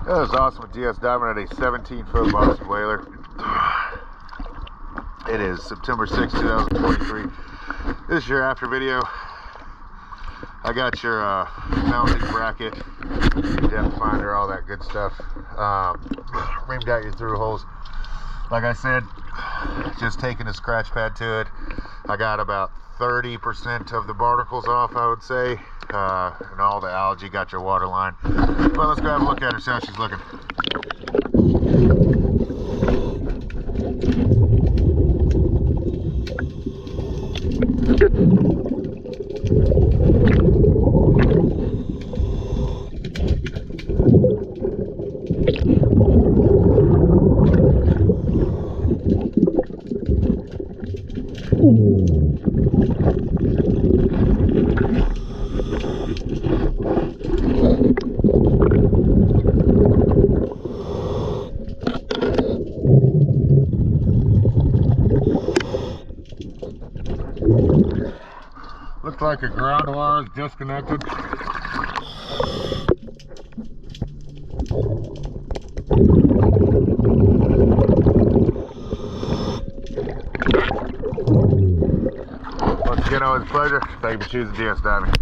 That was awesome with GS diving at a 17-foot Boston whaler. It is September 6, 2023. This is your after video. I got your mounting bracket, depth finder, all that good stuff. Reamed out your through holes. Like I said, just taking a scratch pad to it. I got about 30% of the barnacles off, I would say, and all the algae. Got your water line. Well, let's go have a look at her, see how she's looking. Looks like a ground wire is disconnected. Once again, always a pleasure. Thank you for choosing GS Diving.